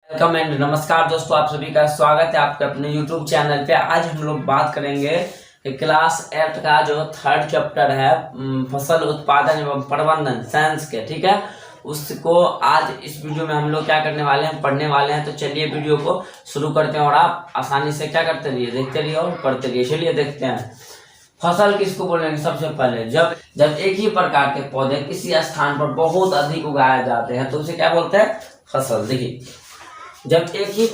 Welcome and नमस्कार दोस्तों, आप सभी का स्वागत है आपके अपने YouTube चैनल पे। आज हम लोग बात करेंगे कि क्लास 8 का जो थर्ड चैप्टर है फसल उत्पादन एवं प्रबंधन साइंस के, ठीक है, उसको आज इस वीडियो में हम लोग क्या करने वाले हैं, पढ़ने वाले हैं। तो चलिए वीडियो को शुरू करते हैं और आप आसानी से क्या करते रहिए, देखते रहिए और पढ़ते रहिए। चलिए देखते हैं फसल किसको बोलेंगे। सबसे पहले जब एक ही प्रकार के पौधे किसी स्थान पर बहुत अधिक उगाए जाते हैं तो उसे क्या बोलते हैं, फसल। देखिए, जब एक ही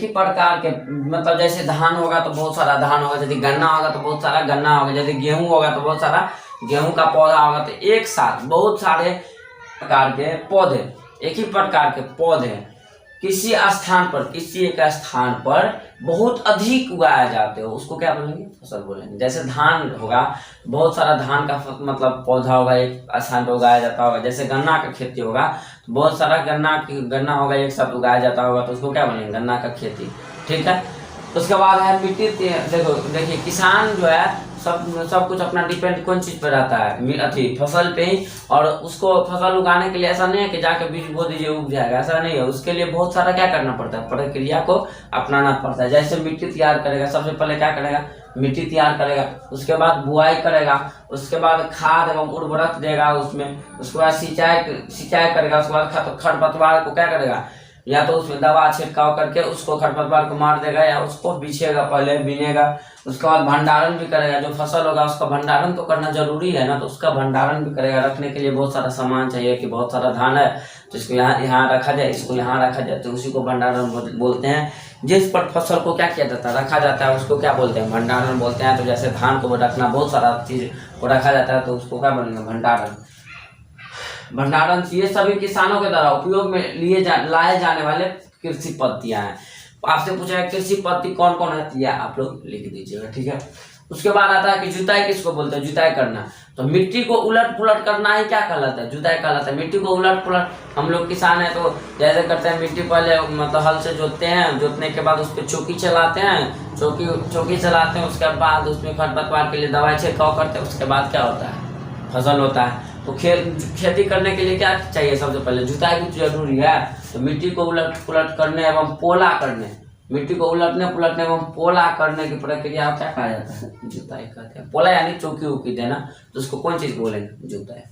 प्रकार के मतलब जैसे धान होगा तो बहुत सारा धान होगा, यदि गन्ना होगा तो बहुत सारा गन्ना होगा, यदि गेहूं होगा तो बहुत सारा गेहूं का पौधा होगा। तो एक साथ बहुत सारे प्रकार के पौधे, एक ही प्रकार के पौधे किसी एक स्थान पर बहुत अधिक उगाया जाते हो, उसको क्या बोलेंगे, फसल बोलेंगे। जैसे धान होगा, बहुत सारा धान का मतलब पौधा होगा, एक स्थान पर उगाया जाता होगा। जैसे गन्ना का खेती होगा तो बहुत सारा गन्ना होगा, एक साथ उगाया जाता होगा, तो उसको क्या बोलेंगे, गन्ना का खेती, ठीक है। उसके बाद है मिट्टी। देखिए किसान जो है सब कुछ अपना डिपेंड कौन चीज पर रहता है, फसल पे ही। और उसको फसल उगाने के लिए ऐसा नहीं है कि जाके बीज बो दीजिए उग जाएगा, ऐसा नहीं है। उसके लिए बहुत सारा क्या करना पड़ता है, प्रक्रिया को अपनाना पड़ता है। जैसे मिट्टी तैयार करेगा, सबसे पहले क्या करेगा, मिट्टी तैयार करेगा, उसके बाद बुआई करेगा, उसके बाद खाद एवं उर्वरक देगा उसमें, उसके बाद सिंचाई करेगा, उसके बाद खरपतवार को क्या करेगा, या तो उसमें दवा छिड़काव करके उसको खरपतवार को मार देगा, या उसको बीछेगा, पहले बीनेगा। उसके बाद भंडारण भी करेगा। जो फसल होगा उसका भंडारण तो करना जरूरी है ना, तो उसका भंडारण भी करेगा। रखने के लिए बहुत सारा सामान चाहिए कि बहुत सारा धान है तो इसको यहाँ रखा जाए, इसको यहाँ रखा जाए, तो उसी को भंडारण बोलते हैं। जिस पर फसल को क्या किया जाता है, रखा जाता है, उसको क्या बोलते हैं, भंडारण बोलते हैं। तो जैसे धान को रखना, बहुत सारा चीज को रखा जाता है, तो उसको क्या बोलेंगे, भंडारण। ये सभी किसानों के द्वारा उपयोग में लाए जाने वाले कृषि पद्धतियां हैं। आपसे पूछा है कृषि पद्धति कौन कौन होती है, आप लोग लिख दीजिएगा, ठीक है। उसके बाद आता है कि जुताई किसको बोलते हैं, जुताई करना। तो मिट्टी को उलट पुलट करना ही क्या कहलाता है, जुताई कहलाता है। मिट्टी को उलट पुलट, हम लोग किसान है तो जैसे करते हैं, मिट्टी पहले मतलब हल से जोतते हैं, जोतने के बाद उस पर चौकी चलाते हैं, चौकी चलाते हैं, उसके बाद उसमें खरपतवार के लिए दवाई छिड़काव करते हैं। उसके बाद क्या होता है, फसल होता है। तो खेती करने के लिए क्या चाहिए, सबसे पहले जुताई भी जरूरी है। तो मिट्टी को उलट पुलट करने एवं पोला करने, मिट्टी को उलटने पुलटने एवं पोला करने की प्रक्रिया क्या कहा जाता है, जुताई कहते हैं। पोला यानी चौकी उकी देना, तो उसको कौन चीज बोलेंगे, जुताई।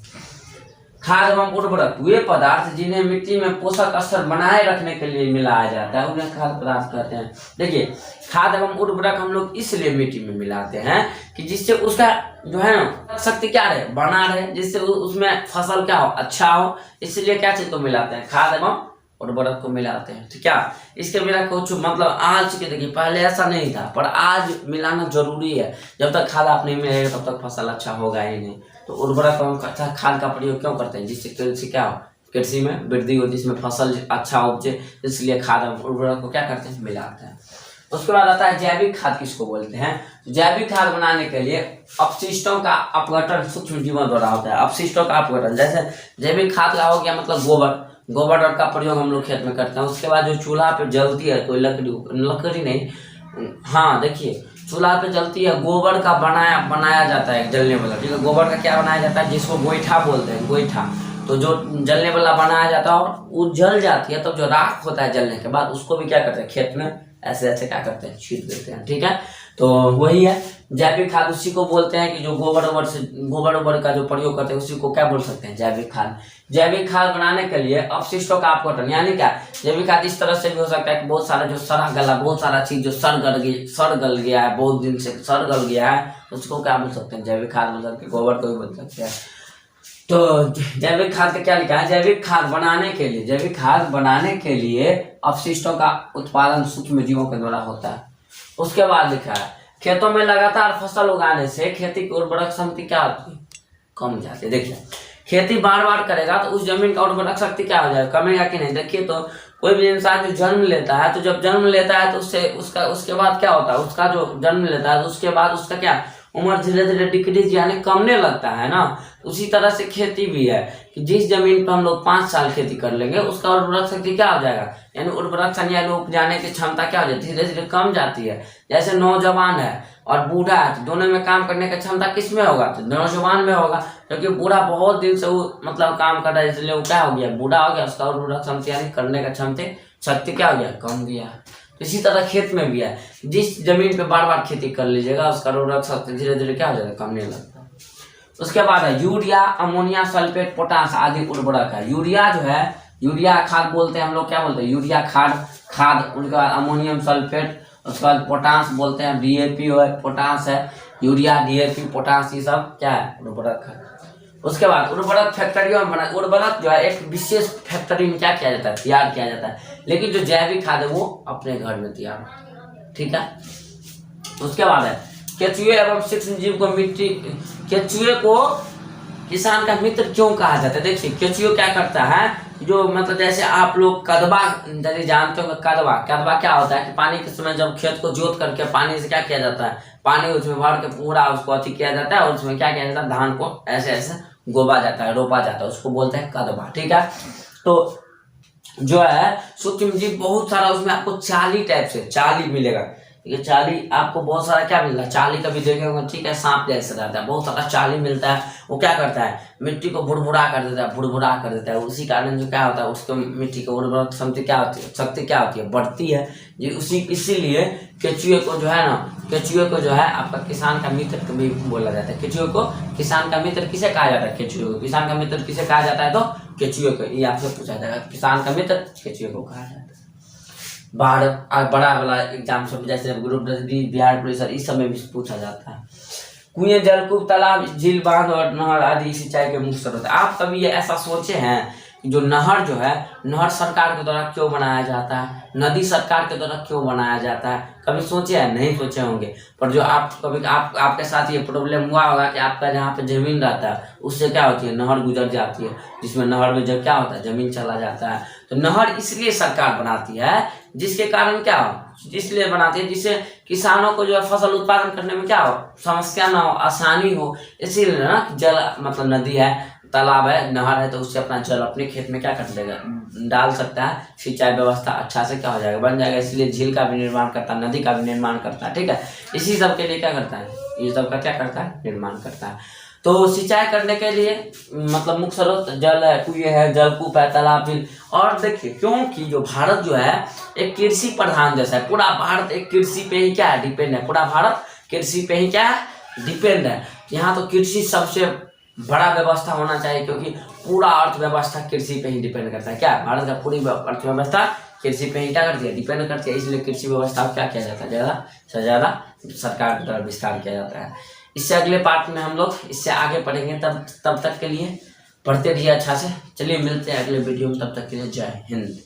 खाद एवं उर्वरक, वे पदार्थ जिन्हें मिट्टी में पोषक स्तर बनाए रखने के लिए मिलाया जाता है, उन्हें खाद्य पदार्थ कहते हैं। देखिए, खाद एवं उर्वरक हम लोग इसलिए मिट्टी में मिलाते हैं कि जिससे उसका जो है ना शक्ति क्या रहे, बना रहे, जिससे उसमें फसल क्या हो, अच्छा हो। इसलिए क्या चीज को मिलाते हैं, खाद एवं उर्वरक को मिलाते हैं, ठीक है। इसके बिना कुछ मतलब आज के, देखिए पहले ऐसा नहीं था, पर आज मिलाना जरूरी है। जब तक खाद आप नहीं मिलेगा तब तक फसल अच्छा होगा ही नहीं। तो उर्वरक एवं खाद का प्रयोग क्यों करते हैं, जिससे कृषि क्या हो, कृषि में वृद्धि हो, जिसमें फसल अच्छा उपजे, इसलिए खाद एवं उर्वरक को क्या करते हैं, मिलाते हैं। उसके बाद आता है जैविक खाद किसको बोलते हैं। जैविक खाद बनाने के लिए अपशिष्टों का अपघटन सूक्ष्म जीवों द्वारा होता है। अपशिष्टों का अपघटन, जैसे जैविक खाद का हो गया मतलब गोबर का प्रयोग हम लोग खेत में करते हैं। उसके बाद जो चूल्हा पे जलती है कोई लकड़ी नहीं, हाँ देखिए चूल्हा पे जलती है, गोबर का बनाया जाता है जलने वाला, ठीक है। गोबर का क्या बनाया जाता है, जिसको गोईठा बोलते हैं, गोईठा। तो जो जलने वाला बनाया जाता है और वो जल जाती है, तो जो राख होता है जलने के बाद उसको भी क्या करते हैं, खेत में ऐसे क्या करते हैं, छीट देते हैं, ठीक है। तो वही है जैविक खाद, उसी को बोलते हैं कि जो गोबर का जो प्रयोग करते हैं उसी को क्या बोल सकते हैं, जैविक खाद। जैविक खाद बनाने के लिए अपशिष्टों का अपघटन, यानी क्या, जैविक खाद इस तरह से भी हो सकता है कि बहुत सारा जो बहुत सारा चीज जो सड़ गल गया है, बहुत दिन से सड़ गल गया है, उसको क्या बोल सकते हैं, जैविक खाद बोल सकते हैं, गोबर को भी बोल सकते हैं। तो जैविक खाद का क्या लिखा है, जैविक खाद बनाने के लिए अपशिष्टों का उत्पादन सूक्ष्म जीवों के द्वारा होता है। उसके बाद लिखा है खेतों में लगातार फसल उगाने से खेती की उर्वरक शक्ति क्या होती है, कम जाती है। देखिए खेती बार करेगा तो उस जमीन का उर्वरक शक्ति क्या हो जाएगा, कमेगा कि नहीं। देखिए तो कोई भी इंसान जो जन्म लेता है, तो जब जन्म लेता है तो उसके बाद क्या होता है, उसका जो जन्म लेता है उसके बाद उसका क्या उम्र धीरे धीरे डिक्रीज यानी कमने लगता है ना। उसी तरह से खेती भी है कि जिस जमीन पर हम लोग 5 साल खेती कर लेंगे उसका उर्वरक शक्ति क्या हो जाएगा, यानी उर्वरक शक्ति यानी उपजाने की क्षमता क्या हो जाती है, धीरे धीरे कम जाती है। जैसे नौजवान है और बूढ़ा है, तो दोनों में काम करने की क्षमता किस में होगा, तो नौजवान में होगा, क्योंकि बूढ़ा बहुत दिन से वो मतलब काम कर रहा है, इसलिए वो क्या हो गया, बूढ़ा हो गया, उसका उर्वरक क्षमता यानी करने का शक्ति क्या हो गया, कम गया। तो इसी तरह खेत में भी है, जिस जमीन पे बार बार खेती कर लीजिएगा उसका उर्वरक शक्ति धीरे धीरे क्या हो जाएगा, कमने लगता है। उसके बाद है यूरिया, अमोनिया सल्फेट, पोटास आदि उर्वरक है। यूरिया जो है, यूरिया खाद बोलते हैं हम लोग, क्या बोलते हैं, यूरिया खाद। उनके बाद अमोनियम सल्फेट, उसके बाद पोटास बोलते हैं, डीएपी है, पोटास है, यूरिया, डीएपी, पोटास, ये सब क्या है, उर्वरक है। उसके बाद उर्वरक फैक्ट्रियों में बना, उर्वरक जो है एक विशेष फैक्ट्री में क्या किया जाता है, तैयार किया जाता है, लेकिन जो जैविक खाद है वो अपने घर में तैयार होता है, ठीक है। उसके बाद है केचुए एवं सूक्ष्म जीव को मिट्टी, केचुए को किसान का मित्र क्यों कहा जाता है। देखिए केचुए क्या करता है, जो मतलब जैसे आप लोग कदवा यदि जानते हो, कदवा क्या होता है कि पानी के समय जब खेत को जोत करके पानी से क्या किया जाता है, पानी उसमें भर के पूरा उसको अति किया जाता है और उसमें क्या किया जाता है, धान को ऐसे ऐसे गोबा जाता है, रोपा जाता है, उसको बोलते हैं कदवा, ठीक है। तो जो है सूक्ष्म जीव बहुत सारा, उसमें आपको 40 टाइप से 40 मिलेगा, ये 40 आपको बहुत सारा क्या मिलता है, 40 कभी देखे होंगे, ठीक है, सांप जैसे रहता है, बहुत सारा 40 मिलता है। वो क्या करता है, मिट्टी को भुरभुरा कर देता है, उसी कारण जो क्या होता है, उसको मिट्टी की उर्वरक शक्ति क्या होती है, बढ़ती है जी। इसीलिए केचुए को जो है ना, केचुए को जो है आपका किसान का मित्र भी बोला जाता है। केचुए को किसान का मित्र किसे कहा जाता है, केचुए को किसान का मित्र किसे कहा जाता है, तो केचुए को, ये आपसे पूछा जाएगा, किसान का मित्र केचुए को कहा जाता है। बाढ़ बड़ा वाला एग्जाम सब जैसे ग्रुप डी, बिहार पुलिस, इस सब में भी पूछा जाता है। कुएं, जलकूप, तालाब, झील, बांध और नहर आदि सिंचाई के मुख्य स्रोत। आप कभी ये ऐसा सोचे हैं कि जो नहर जो है, नहर सरकार के द्वारा क्यों बनाया जाता है, नदी सरकार के द्वारा क्यों बनाया जाता है, कभी सोचे हैं, नहीं सोचे होंगे। पर जो आप कभी आपके साथ ये प्रॉब्लम हुआ होगा कि आपका जहाँ पे जमीन रहता है उससे क्या होती है, नहर गुजर जाती है, जिसमें नहर में जब क्या होता है, जमीन चला जाता है। तो नहर इसलिए सरकार बनाती है, जिसके कारण क्या हो, इसलिए बनाती है जिससे किसानों को जो है फसल उत्पादन करने में क्या हो, समस्या ना हो, आसानी हो। इसीलिए ना जल मतलब नदी है, तालाब है, नहर है, तो उससे अपना जल अपने खेत में क्या कर देगा, डाल सकता है, सिंचाई व्यवस्था अच्छा से क्या हो जाएगा, बन जाएगा। इसलिए झील का भी निर्माण करता है, नदी का भी निर्माण करता है, ठीक है। इसी सब के लिए क्या करता है, ये सब का क्या करता है, निर्माण करता है। तो सिंचाई करने के लिए मतलब मुख्य स्रोत जल है, कुएं है, जलकूप है, तालाब, झील। और देखिए क्योंकि जो भारत जो है एक कृषि प्रधान देश है, पूरा भारत एक कृषि पे ही क्या है, डिपेंड है, पूरा भारत कृषि पे ही क्या है, डिपेंड है। यहाँ तो कृषि सबसे बड़ा व्यवस्था होना चाहिए, क्योंकि पूरा अर्थव्यवस्था कृषि पे ही डिपेंड करता है। क्या भारत का पूरी अर्थव्यवस्था कृषि पे ही क्या करती है, डिपेंड करती है। इसलिए कृषि व्यवस्था को क्या किया जाता है, ज़्यादा से ज़्यादा सरकार के द्वारा विस्तार किया जाता है। इससे अगले पार्ट में हम लोग इससे आगे पढ़ेंगे, तब तक के लिए पढ़ते रहिए अच्छा से। चलिए मिलते हैं अगले वीडियो में, तब तक के लिए जय हिंद।